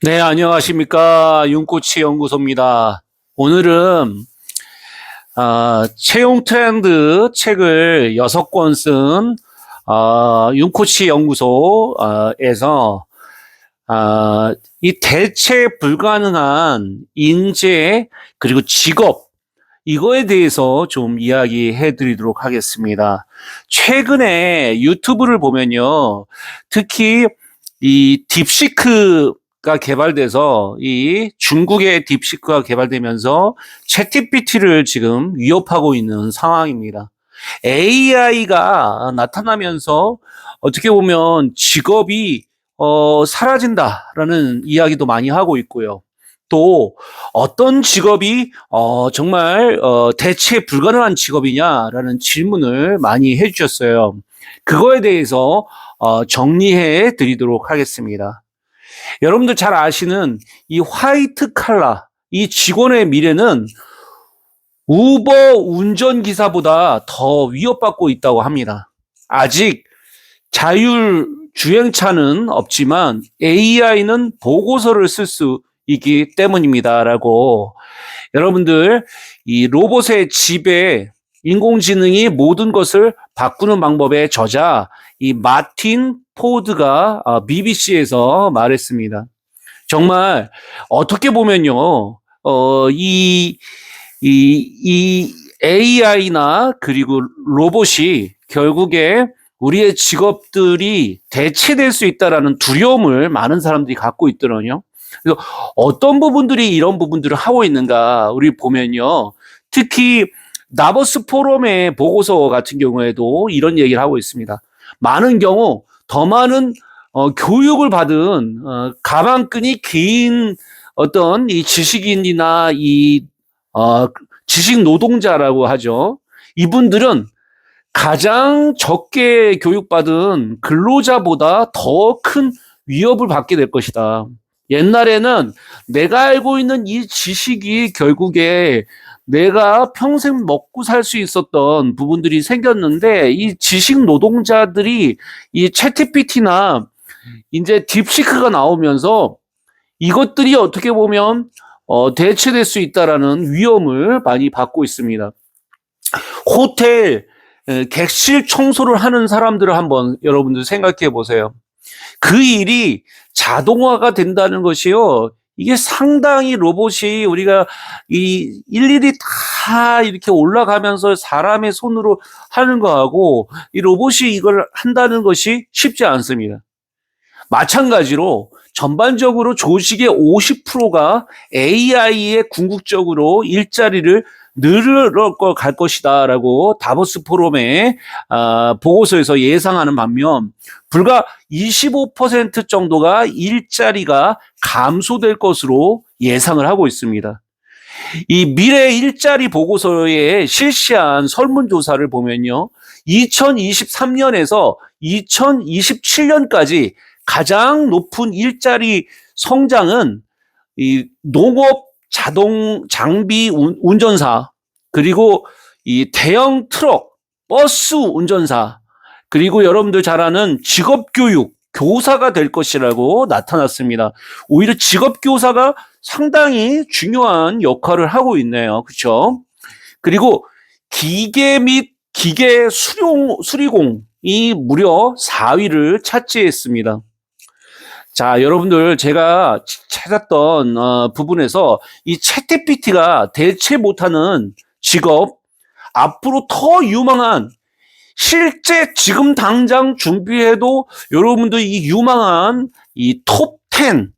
네, 안녕하십니까. 윤코치 연구소입니다. 오늘은 채용 트렌드 책을 6권 쓴 윤코치 연구소에서 이 대체 불가능한 인재 그리고 직업 이거에 대해서 좀 이야기해 드리도록 하겠습니다. 최근에 유튜브를 보면요. 특히 이 딥시크가 개발돼서 이 중국의 딥시크가 개발되면서 챗GPT를 지금 위협하고 있는 상황입니다. AI가 나타나면서 어떻게 보면 직업이 사라진다라는 이야기도 많이 하고 있고요. 또 어떤 직업이 정말 대체 불가능한 직업이냐라는 질문을 많이 해주셨어요. 그거에 대해서 정리해 드리도록 하겠습니다. 여러분들 잘 아시는 이 화이트 칼라, 이 직원의 미래는 우버 운전기사보다 더 위협받고 있다고 합니다. 아직 자율 주행차는 없지만 AI는 보고서를 쓸 수 있기 때문입니다라고 여러분들 이 로봇의 지배 인공지능이 모든 것을 바꾸는 방법의 저자 이 마틴 포드가 BBC에서 말했습니다. 정말 어떻게 보면요, 이 AI나 그리고 로봇이 결국에 우리의 직업들이 대체될 수 있다라는 두려움을 많은 사람들이 갖고 있더라고요. 그래서 어떤 부분들이 이런 부분들을 하고 있는가 우리 보면요. 특히 나버스 포럼의 보고서 같은 경우에도 이런 얘기를 하고 있습니다. 많은 경우 더 많은 교육을 받은 가방끈이 긴 어떤 이 지식인이나 이 지식 노동자라고 하죠. 이분들은 가장 적게 교육받은 근로자보다 더 큰 위협을 받게 될 것이다. 옛날에는 내가 알고 있는 이 지식이 결국에 내가 평생 먹고 살 수 있었던 부분들이 생겼는데 이 지식 노동자들이 이 챗GPT나 이제 딥시크가 나오면서 이것들이 어떻게 보면 대체될 수 있다라는 위험을 많이 받고 있습니다. 호텔 객실 청소를 하는 사람들을 한번 여러분들 생각해 보세요. 그 일이 자동화가 된다는 것이요. 이게 상당히 로봇이 우리가 이 일일이 다 이렇게 올라가면서 사람의 손으로 하는 거하고 이 로봇이 이걸 한다는 것이 쉽지 않습니다. 마찬가지로 전반적으로 조직의 50%가 AI에 궁극적으로 일자리를 늘어 갈 것이다라고 다보스 포럼의 보고서에서 예상하는 반면 불과 25% 정도가 일자리가 감소될 것으로 예상을 하고 있습니다. 이 미래 일자리 보고서에 실시한 설문조사를 보면요. 2023년에서 2027년까지 가장 높은 일자리 성장은 이 농업 자동 장비 운전사 그리고 이 대형 트럭 버스 운전사 그리고 여러분들 잘 아는 직업교육 교사가 될 것이라고 나타났습니다. 오히려 직업교사가 상당히 중요한 역할을 하고 있네요. 그렇죠? 그리고 기계 및 기계 수리공이 무려 4위를 차지했습니다. 자, 여러분들 제가 찾았던 부분에서 이 챗GPT가 대체 못하는 직업, 앞으로 더 유망한 실제 지금 당장 준비해도 여러분들 이 유망한 이 톱 10,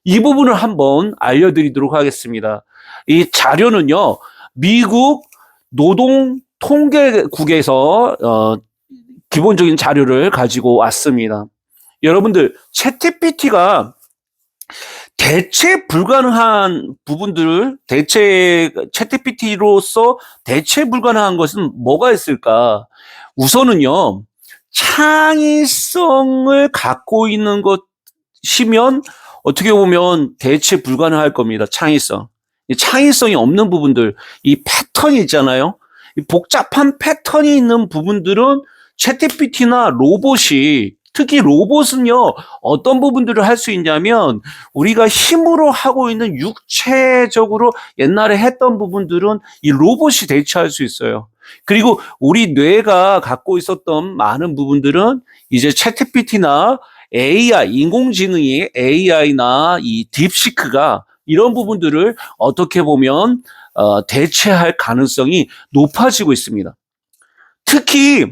이 부분을 한번 알려드리도록 하겠습니다. 이 자료는요, 미국 노동통계국에서 기본적인 자료를 가지고 왔습니다. 여러분들 챗GPT가 대체 불가능한 부분들을 챗GPT로서 대체 불가능한 것은 뭐가 있을까? 우선은요, 창의성을 갖고 있는 것이면 어떻게 보면 대체 불가능할 겁니다. 창의성. 창의성이 없는 부분들, 이 패턴이 있잖아요. 이 복잡한 패턴이 있는 부분들은 챗GPT나 로봇이 특히 로봇은요, 어떤 부분들을 할 수 있냐면, 우리가 힘으로 하고 있는 육체적으로 옛날에 했던 부분들은 이 로봇이 대체할 수 있어요. 그리고 우리 뇌가 갖고 있었던 많은 부분들은 이제 챗GPT나 AI, 인공지능이 AI나 이 딥시크가 이런 부분들을 어떻게 보면 대체할 가능성이 높아지고 있습니다. 특히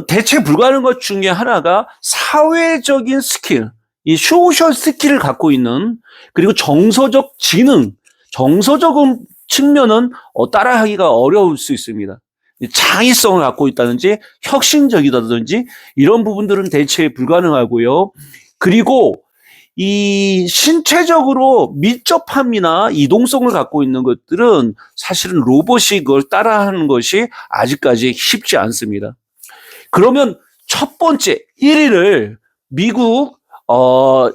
대체 불가능한 것 중에 하나가 사회적인 스킬, 이 소셜 스킬을 갖고 있는, 그리고 정서적 지능, 정서적 측면은 따라하기가 어려울 수 있습니다. 창의성을 갖고 있다든지 혁신적이다든지 이런 부분들은 대체 불가능하고요. 그리고 이 신체적으로 밀접함이나 이동성을 갖고 있는 것들은 사실은 로봇이 그걸 따라하는 것이 아직까지 쉽지 않습니다. 그러면 첫 번째 1위를 미국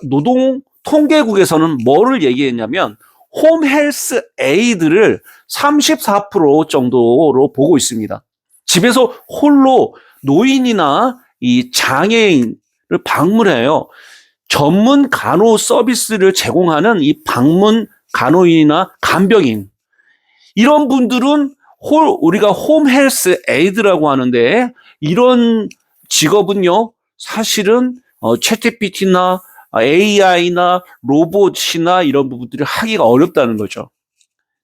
노동 통계국에서는 뭐를 얘기했냐면 홈 헬스 에이드를 34% 정도로 보고 있습니다. 집에서 홀로 노인이나 이 장애인을 방문해요. 전문 간호 서비스를 제공하는 이 방문 간호인이나 간병인, 이런 분들은 우리가 홈 헬스 에이드라고 하는데, 이런 직업은요 사실은 챗GPT나 AI나 로봇이나 이런 부분들을 하기가 어렵다는 거죠.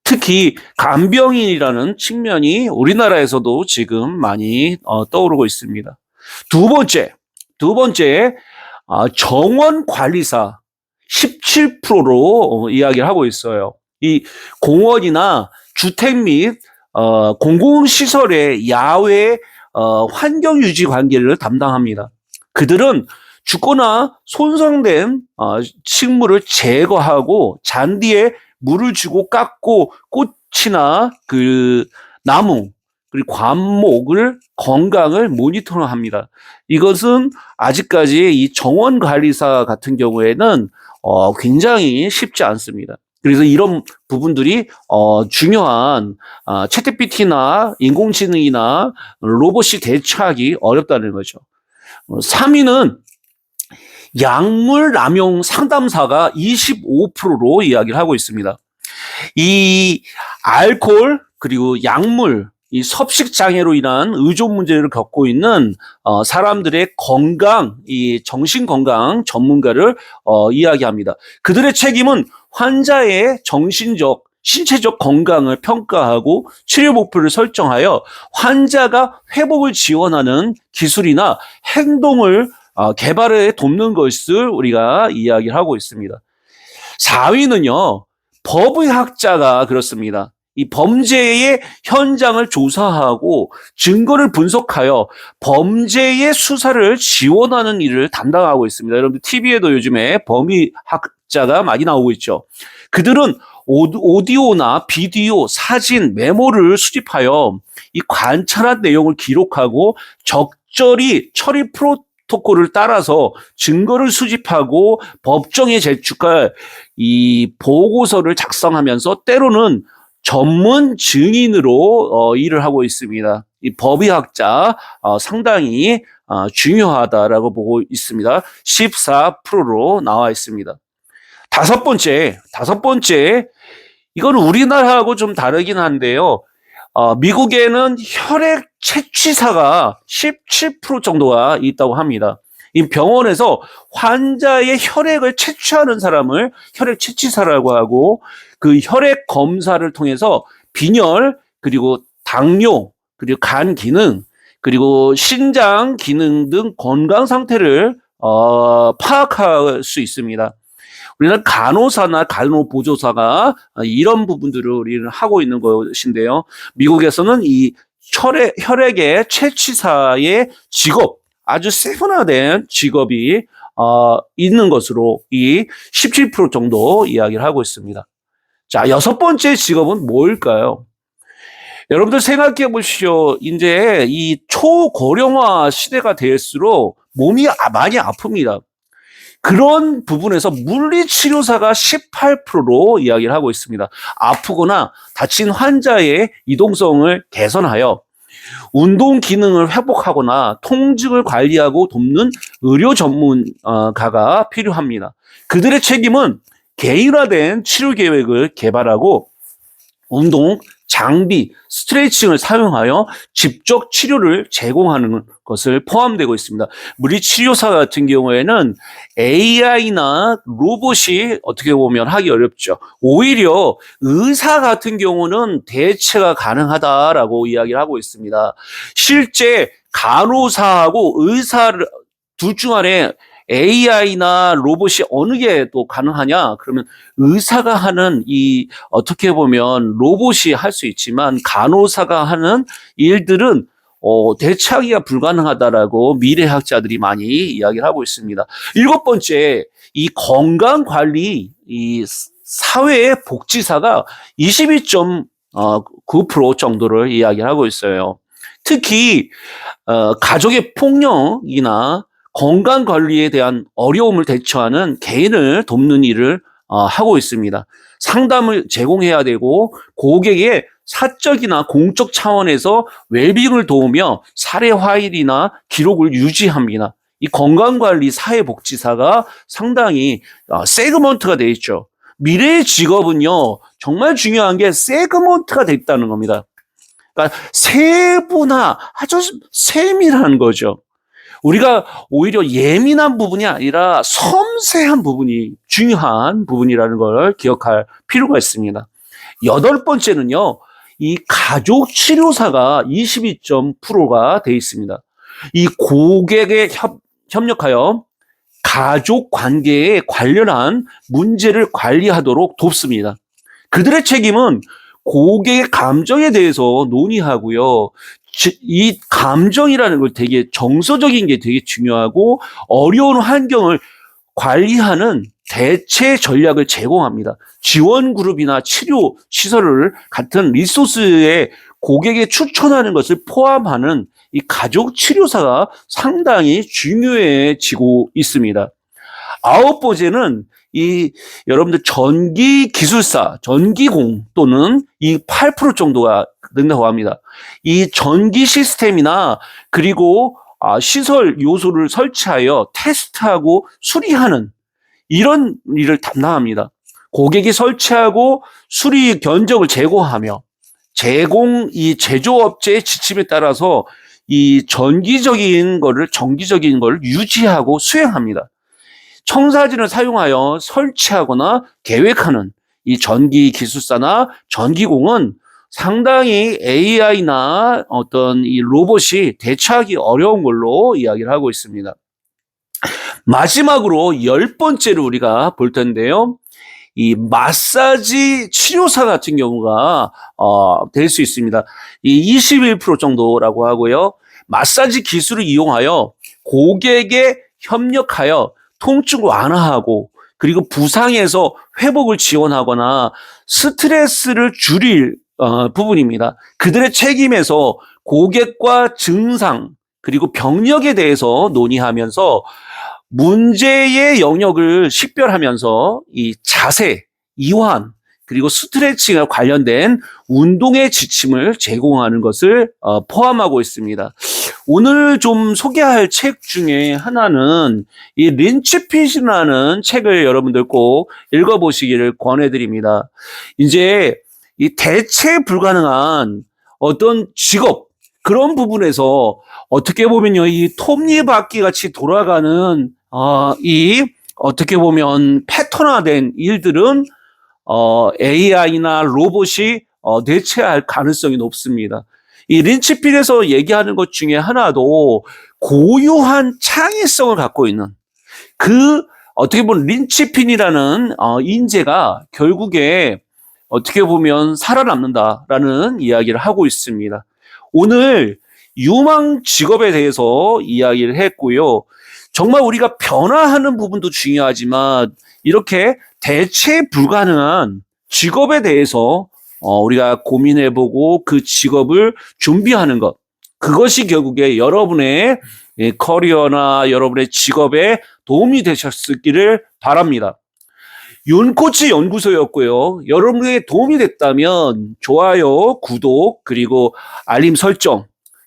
특히 간병인이라는 측면이 우리나라에서도 지금 많이 떠오르고 있습니다. 두 번째 정원 관리사 17%로 이야기를 하고 있어요. 이 공원이나 주택 및 공공시설의 야외 환경 유지 관계를 담당합니다. 그들은 죽거나 손상된 식물을 제거하고 잔디에 물을 주고 깎고 꽃이나 그 나무 그리고 관목을 건강을 모니터링합니다. 이것은 아직까지 이 정원 관리사 같은 경우에는 굉장히 쉽지 않습니다. 그래서 이런 부분들이 중요한 챗GPT나 인공지능이나 로봇이 대체하기 어렵다는 거죠. 3위는 약물 남용 상담사가 25%로 이야기를 하고 있습니다. 이 알코올 그리고 약물, 이 섭식 장애로 인한 의존 문제를 겪고 있는 사람들의 건강, 이 정신 건강 전문가를 이야기합니다. 그들의 책임은 환자의 정신적, 신체적 건강을 평가하고 치료 목표를 설정하여 환자가 회복을 지원하는 기술이나 행동을 개발에 돕는 것을 우리가 이야기를 하고 있습니다. 4위는요, 법의학자가 그렇습니다. 이 범죄의 현장을 조사하고 증거를 분석하여 범죄의 수사를 지원하는 일을 담당하고 있습니다. 여러분들 TV에도 요즘에 범의학자가 많이 나오고 있죠. 그들은 오디오나 비디오, 사진, 메모를 수집하여 이 관찰한 내용을 기록하고 적절히 처리 프로토콜을 따라서 증거를 수집하고 법정에 제출할 이 보고서를 작성하면서 때로는 전문 증인으로 일을 하고 있습니다. 이 법의학자 상당히 중요하다라고 보고 있습니다. 14%로 나와 있습니다. 다섯 번째, 이건 우리나라하고 좀 다르긴 한데요. 미국에는 혈액 채취사가 17% 정도가 있다고 합니다. 이 병원에서 환자의 혈액을 채취하는 사람을 혈액 채취사라고 하고, 그 혈액 검사를 통해서 빈혈, 그리고 당뇨, 그리고 간 기능, 그리고 신장 기능 등 건강 상태를 파악할 수 있습니다. 우리는 간호사나 간호보조사가 이런 부분들을 우리는 하고 있는 것인데요. 미국에서는 이 혈액의 채취사의 직업, 아주 세분화된 직업이 있는 것으로 이 17% 정도 이야기를 하고 있습니다. 자, 여섯 번째 직업은 뭘까요? 여러분들 생각해 보시죠. 이제 이 초고령화 시대가 될수록 몸이 많이 아픕니다. 그런 부분에서 물리치료사가 18%로 이야기를 하고 있습니다. 아프거나 다친 환자의 이동성을 개선하여 운동 기능을 회복하거나 통증을 관리하고 돕는 의료 전문가가 필요합니다. 그들의 책임은 개인화된 치료 계획을 개발하고 운동, 장비, 스트레칭을 사용하여 직접 치료를 제공하는 것을 포함되고 있습니다. 물리치료사 같은 경우에는 AI나 로봇이 어떻게 보면 하기 어렵죠. 오히려 의사 같은 경우는 대체가 가능하다라고 이야기를 하고 있습니다. 실제 간호사하고 의사 둘 중 안에 AI나 로봇이 어느 게 또 가능하냐? 그러면 의사가 하는 이 어떻게 보면 로봇이 할 수 있지만 간호사가 하는 일들은 대체하기가 불가능하다라고 미래학자들이 많이 이야기를 하고 있습니다. 7번째, 이 건강관리, 이 사회복지사가 22.9% 정도를 이야기를 하고 있어요. 특히 가족의 폭력이나 건강관리에 대한 어려움을 대처하는 개인을 돕는 일을 하고 있습니다. 상담을 제공해야 되고 고객의 사적이나 공적 차원에서 웰빙을 도우며 사례 화일이나 기록을 유지합니다. 이 건강관리 사회복지사가 상당히 세그먼트가 되어 있죠. 미래의 직업은요, 정말 중요한 게 세그먼트가 되어 있다는 겁니다. 그러니까 세분화, 아주 세밀한 거죠. 우리가 오히려 예민한 부분이 아니라 섬세한 부분이 중요한 부분이라는 걸 기억할 필요가 있습니다. 8번째는요, 이 가족 치료사가 22.9%가 되어 있습니다. 이 고객에 협력하여 가족 관계에 관련한 문제를 관리하도록 돕습니다. 그들의 책임은 고객의 감정에 대해서 논의하고요. 이 감정이라는 걸 되게 정서적인 게 되게 중요하고 어려운 환경을 관리하는 대체 전략을 제공합니다. 지원 그룹이나 치료 시설을 같은 리소스에 고객에 추천하는 것을 포함하는 이 가족 치료사가 상당히 중요해지고 있습니다. 9번째는 이 여러분들 전기 기술사, 전기공 또는 이 8% 정도가 된다고 합니다. 이 전기 시스템이나 그리고 시설 요소를 설치하여 테스트하고 수리하는 이런 일을 담당합니다. 고객이 설치하고 수리 견적을 제공하며 이 제조업체의 지침에 따라서 이 전기적인 거를 유지하고 수행합니다. 청사진을 사용하여 설치하거나 계획하는 이 전기 기술사나 전기공은 상당히 AI나 어떤 이 로봇이 대처하기 어려운 걸로 이야기를 하고 있습니다. 마지막으로 10번째로 우리가 볼 텐데요. 이 마사지 치료사 같은 경우가 될 수 있습니다. 이 21% 정도라고 하고요. 마사지 기술을 이용하여 고객에 협력하여 통증을 완화하고 그리고 부상에서 회복을 지원하거나 스트레스를 줄일 부분입니다. 그들의 책임에서 고객과 증상 그리고 병력에 대해서 논의하면서 문제의 영역을 식별하면서 이 자세, 이완, 그리고 스트레칭에 관련된 운동의 지침을 제공하는 것을 포함하고 있습니다. 오늘 좀 소개할 책 중에 하나는 이 린치핏이라는 책을 여러분들 꼭 읽어보시기를 권해드립니다. 이제 이 대체 불가능한 어떤 직업, 그런 부분에서 어떻게 보면요, 이 톱니바퀴 같이 돌아가는 이 어떻게 보면 패턴화된 일들은 AI나 로봇이 대체할 가능성이 높습니다. 이 린치필에서 얘기하는 것 중에 하나도 고유한 창의성을 갖고 있는 어떻게 보면 린치핀이라는 인재가 결국에 어떻게 보면 살아남는다라는 이야기를 하고 있습니다. 오늘 유망 직업에 대해서 이야기를 했고요. 정말 우리가 변화하는 부분도 중요하지만 이렇게 대체 불가능한 직업에 대해서 우리가 고민해보고 그 직업을 준비하는 것, 그것이 결국에 여러분의 커리어나 여러분의 직업에 도움이 되셨기를 바랍니다. 윤코치 연구소였고요. 여러분에게 도움이 됐다면 좋아요, 구독, 그리고 알림 설정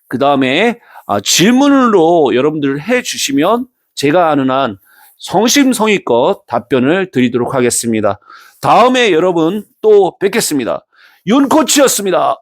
그 다음에 질문으로 여러분들 해주시면 제가 아는 한 성심성의껏 답변을 드리도록 하겠습니다. 다음에 여러분 또 뵙겠습니다. 윤 코치였습니다.